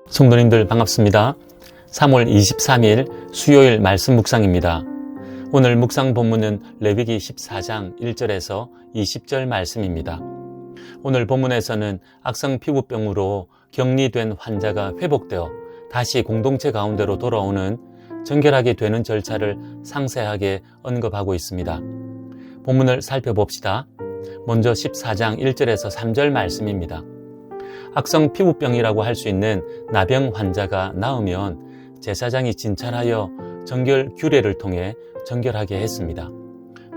성도님들 반갑습니다. 3월 23일 수요일 말씀 묵상입니다. 오늘 묵상 본문은 레위기 14장 1절에서 20절 말씀입니다. 오늘 본문에서는 악성 피부병으로 격리된 환자가 회복되어 다시 공동체 가운데로 돌아오는 정결하게 되는 절차를 상세하게 언급하고 있습니다. 본문을 살펴봅시다. 먼저 14장 1절에서 3절 말씀입니다. 악성 피부병이라고 할 수 있는 나병 환자가 나으면 제사장이 진찰하여 정결 규례를 통해 정결하게 했습니다.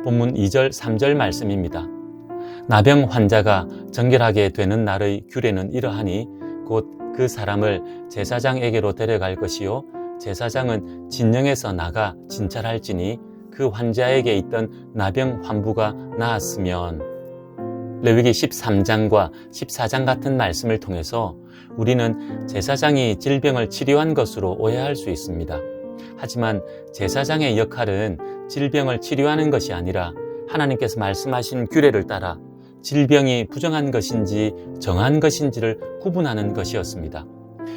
본문 2절, 3절 말씀입니다. 나병 환자가 정결하게 되는 날의 규례는 이러하니 곧 그 사람을 제사장에게로 데려갈 것이요 제사장은 진영에서 나가 진찰할지니 그 환자에게 있던 나병 환부가 나았으면. 레위기 13장과 14장 같은 말씀을 통해서 우리는 제사장이 질병을 치료한 것으로 오해할 수 있습니다. 하지만 제사장의 역할은 질병을 치료하는 것이 아니라 하나님께서 말씀하신 규례를 따라 질병이 부정한 것인지 정한 것인지를 구분하는 것이었습니다.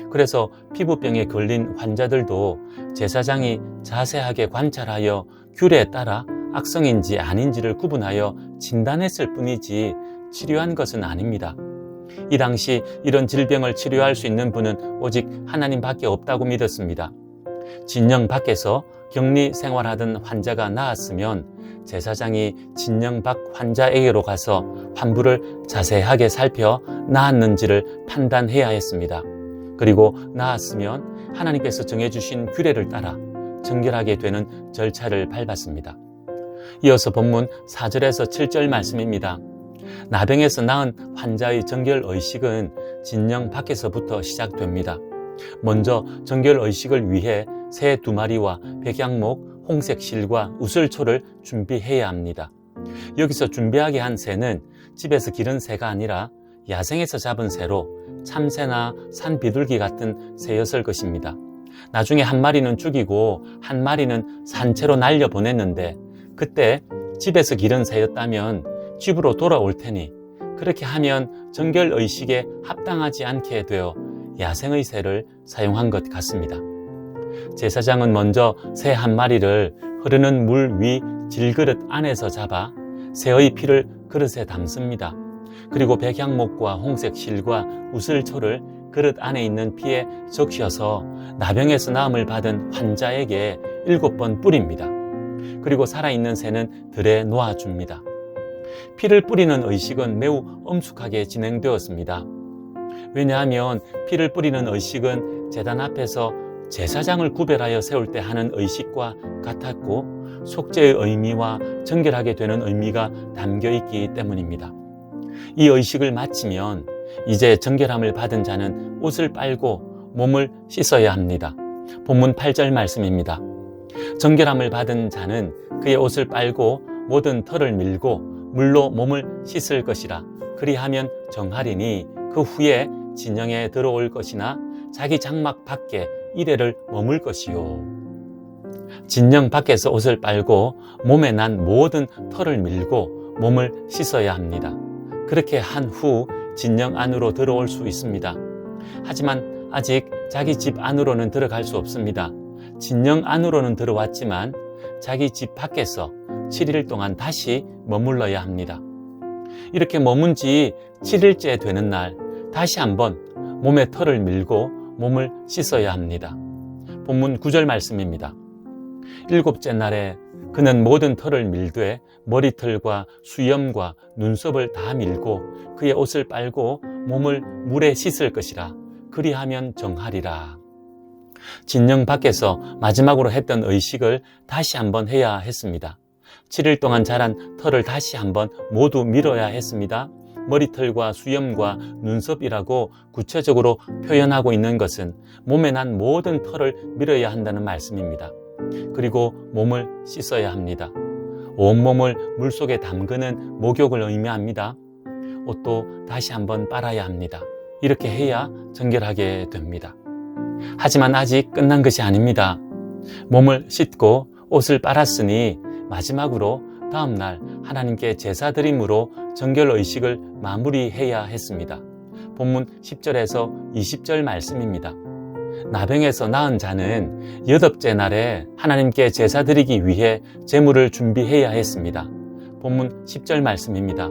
그래서 피부병에 걸린 환자들도 제사장이 자세하게 관찰하여 규례에 따라 악성인지 아닌지를 구분하여 진단했을 뿐이지 치료한 것은 아닙니다. 이 당시 이런 질병을 치료할 수 있는 분은 오직 하나님밖에 없다고 믿었습니다. 진영 밖에서 격리 생활하던 환자가 나았으면 제사장이 진영 밖 환자에게로 가서 환부를 자세하게 살펴 나았는지를 판단해야 했습니다. 그리고 나았으면 하나님께서 정해주신 규례를 따라 정결하게 되는 절차를 밟았습니다. 이어서 본문 4절에서 7절 말씀입니다. 나병에서 나은 환자의 정결의식은 진영 밖에서부터 시작됩니다. 먼저 정결의식을 위해 새 2마리와 백양목, 홍색 실과 우슬초를 준비해야 합니다. 여기서 준비하게 한 새는 집에서 기른 새가 아니라 야생에서 잡은 새로 참새나 산비둘기 같은 새였을 것입니다. 나중에 한 마리는 죽이고 한 마리는 산채로 날려보냈는데 그때 집에서 기른 새였다면 집으로 돌아올 테니 그렇게 하면 정결의식에 합당하지 않게 되어 야생의 새를 사용한 것 같습니다. 제사장은 먼저 새 한 마리를 흐르는 물 위 질그릇 안에서 잡아 새의 피를 그릇에 담습니다. 그리고 백향목과 홍색 실과 우슬초를 그릇 안에 있는 피에 적셔서 나병에서 나음을 받은 환자에게 7번 뿌립니다. 그리고 살아있는 새는 들에 놓아줍니다. 피를 뿌리는 의식은 매우 엄숙하게 진행되었습니다. 왜냐하면 피를 뿌리는 의식은 제단 앞에서 제사장을 구별하여 세울 때 하는 의식과 같았고 속죄의 의미와 정결하게 되는 의미가 담겨있기 때문입니다. 이 의식을 마치면 이제 정결함을 받은 자는 옷을 빨고 몸을 씻어야 합니다. 본문 8절 말씀입니다. 정결함을 받은 자는 그의 옷을 빨고 모든 털을 밀고 물로 몸을 씻을 것이라. 그리하면 정하리니 그 후에 진영에 들어올 것이나 자기 장막 밖에 이래를 머물 것이요. 진영 밖에서 옷을 빨고 몸에 난 모든 털을 밀고 몸을 씻어야 합니다. 그렇게 한 후 진영 안으로 들어올 수 있습니다. 하지만 아직 자기 집 안으로는 들어갈 수 없습니다. 진영 안으로는 들어왔지만 자기 집 밖에서 7일 동안 다시 머물러야 합니다. 이렇게 머문 지 7일째 되는 날 다시 한번 몸에 털을 밀고 몸을 씻어야 합니다. 본문 9절 말씀입니다. 7째 날에 그는 모든 털을 밀되 머리털과 수염과 눈썹을 다 밀고 그의 옷을 빨고 몸을 물에 씻을 것이라. 그리하면 정하리라. 진영 밖에서 마지막으로 했던 의식을 다시 한번 해야 했습니다. 7일 동안 자란 털을 다시 한번 모두 밀어야 했습니다. 머리털과 수염과 눈썹이라고 구체적으로 표현하고 있는 것은 몸에 난 모든 털을 밀어야 한다는 말씀입니다. 그리고 몸을 씻어야 합니다. 온몸을 물속에 담그는 목욕을 의미합니다. 옷도 다시 한번 빨아야 합니다. 이렇게 해야 정결하게 됩니다. 하지만 아직 끝난 것이 아닙니다. 몸을 씻고 옷을 빨았으니 마지막으로 다음 날 하나님께 제사드림으로 정결의식을 마무리해야 했습니다. 본문 10절에서 20절 말씀입니다. 나병에서 나은 자는 8째 날에 하나님께 제사 드리기 위해 제물을 준비해야 했습니다. 본문 10절 말씀입니다.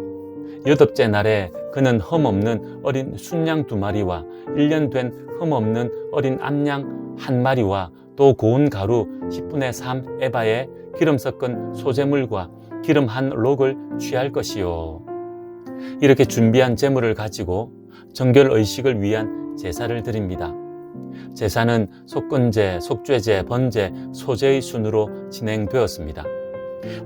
8째 날에 그는 흠없는 어린 순양 2마리와 1년 된 흠없는 어린 암양 1마리와 또 고운 가루 10분의 3 에바에 기름 섞은 소제물과 기름 1록을 취할 것이요. 이렇게 준비한 제물을 가지고 정결 의식을 위한 제사를 드립니다. 제사는 속건제, 속죄제, 번제, 소제의 순으로 진행되었습니다.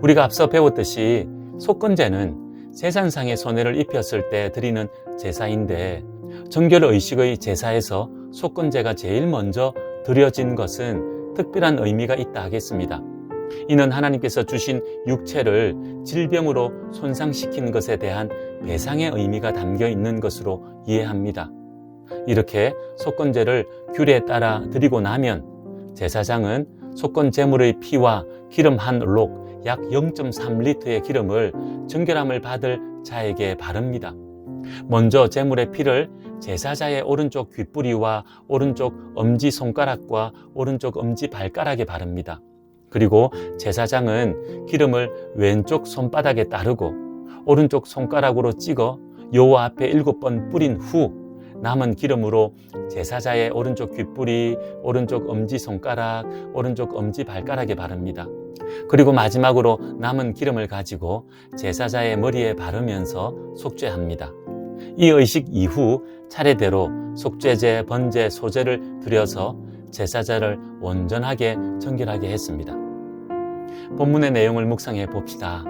우리가 앞서 배웠듯이 속건제는 세상상의 손해를 입혔을 때 드리는 제사인데 정결 의식의 제사에서 속건제가 제일 먼저 드려진 것은 특별한 의미가 있다 하겠습니다. 이는 하나님께서 주신 육체를 질병으로 손상시킨 것에 대한 배상의 의미가 담겨 있는 것으로 이해합니다. 이렇게 속건제를 규례에 따라 드리고 나면 제사장은 속건 제물의 피와 기름 1록 약 0.3리터의 기름을 정결함을 받을 자에게 바릅니다. 먼저 제물의 피를 제사자의 오른쪽 귓뿌리와 오른쪽 엄지손가락과 오른쪽 엄지발가락에 바릅니다. 그리고 제사장은 기름을 왼쪽 손바닥에 따르고 오른쪽 손가락으로 찍어 여호와 앞에 7번 뿌린 후 남은 기름으로 제사자의 오른쪽 귓뿌리, 오른쪽 엄지손가락, 오른쪽 엄지발가락에 바릅니다. 그리고 마지막으로 남은 기름을 가지고 제사자의 머리에 바르면서 속죄합니다. 이 의식 이후 차례대로 속죄제, 번제, 소제를 드려서 제사자를 온전하게 정결하게 했습니다. 본문의 내용을 묵상해 봅시다.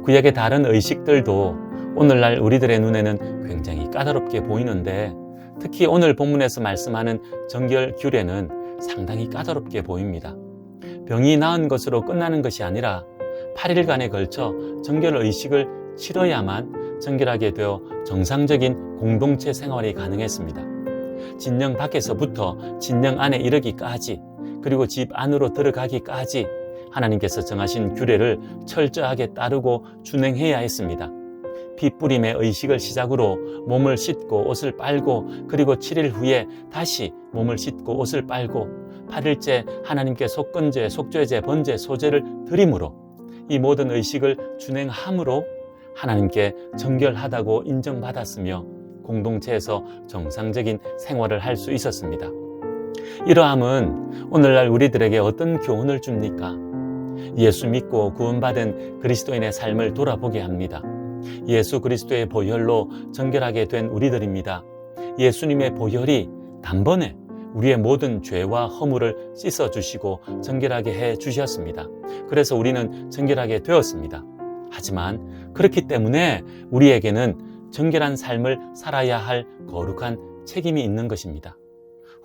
구약의 다른 의식들도 오늘날 우리들의 눈에는 굉장히 까다롭게 보이는데 특히 오늘 본문에서 말씀하는 정결 규례는 상당히 까다롭게 보입니다. 병이 나은 것으로 끝나는 것이 아니라 8일간에 걸쳐 정결 의식을 치러야만 정결하게 되어 정상적인 공동체 생활이 가능했습니다. 진영 밖에서부터 진영 안에 이르기까지 그리고 집 안으로 들어가기까지 하나님께서 정하신 규례를 철저하게 따르고 준행해야 했습니다. 피 뿌림의 의식을 시작으로 몸을 씻고 옷을 빨고 그리고 7일 후에 다시 몸을 씻고 옷을 빨고 8일째 하나님께 속건제, 속죄제, 번제, 소제를 드림으로 이 모든 의식을 준행함으로 하나님께 정결하다고 인정받았으며 공동체에서 정상적인 생활을 할 수 있었습니다. 이러함은 오늘날 우리들에게 어떤 교훈을 줍니까? 예수 믿고 구원받은 그리스도인의 삶을 돌아보게 합니다. 예수 그리스도의 보혈로 정결하게 된 우리들입니다. 예수님의 보혈이 단번에 우리의 모든 죄와 허물을 씻어주시고 정결하게 해주셨습니다. 그래서 우리는 정결하게 되었습니다. 하지만 그렇기 때문에 우리에게는 정결한 삶을 살아야 할 거룩한 책임이 있는 것입니다.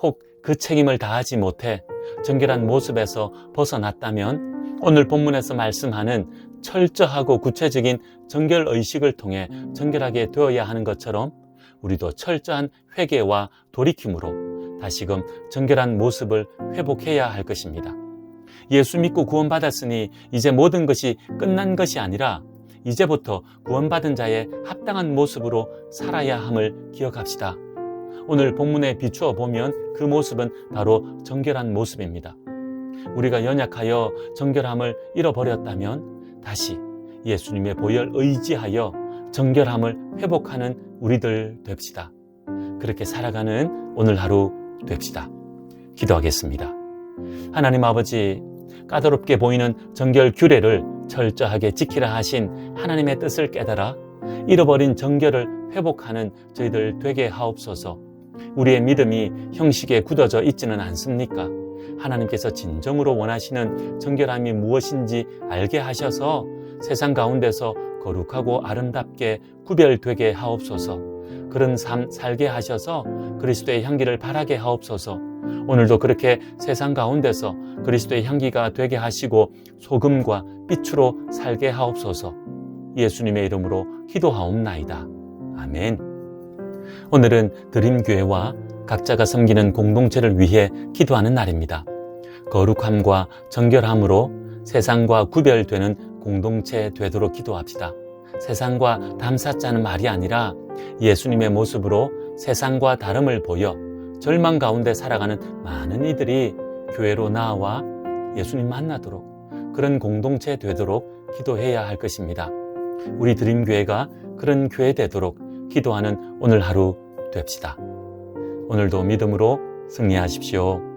혹 그 책임을 다하지 못해 정결한 모습에서 벗어났다면 오늘 본문에서 말씀하는 철저하고 구체적인 정결 의식을 통해 정결하게 되어야 하는 것처럼 우리도 철저한 회개와 돌이킴으로 다시금 정결한 모습을 회복해야 할 것입니다. 예수 믿고 구원받았으니 이제 모든 것이 끝난 것이 아니라 이제부터 구원받은 자의 합당한 모습으로 살아야 함을 기억합시다. 오늘 본문에 비추어 보면 그 모습은 바로 정결한 모습입니다. 우리가 연약하여 정결함을 잃어버렸다면 다시 예수님의 보혈 의지하여 정결함을 회복하는 우리들 됩시다. 그렇게 살아가는 오늘 하루 됩시다. 기도하겠습니다. 하나님 아버지, 까다롭게 보이는 정결 규례를 철저하게 지키라 하신 하나님의 뜻을 깨달아 잃어버린 정결을 회복하는 저희들 되게 하옵소서. 우리의 믿음이 형식에 굳어져 있지는 않습니까? 하나님께서 진정으로 원하시는 정결함이 무엇인지 알게 하셔서 세상 가운데서 거룩하고 아름답게 구별되게 하옵소서. 그런 삶 살게 하셔서 그리스도의 향기를 바라게 하옵소서. 오늘도 그렇게 세상 가운데서 그리스도의 향기가 되게 하시고 소금과 빛으로 살게 하옵소서. 예수님의 이름으로 기도하옵나이다. 아멘. 오늘은 드림교회와 각자가 섬기는 공동체를 위해 기도하는 날입니다. 거룩함과 정결함으로 세상과 구별되는 공동체 되도록 기도합시다. 세상과 담쌓자는 말이 아니라 예수님의 모습으로 세상과 다름을 보여 절망 가운데 살아가는 많은 이들이 교회로 나와 예수님 만나도록 그런 공동체 되도록 기도해야 할 것입니다. 우리 드림교회가 그런 교회 되도록 기도하는 오늘 하루 됩시다. 오늘도 믿음으로 승리하십시오.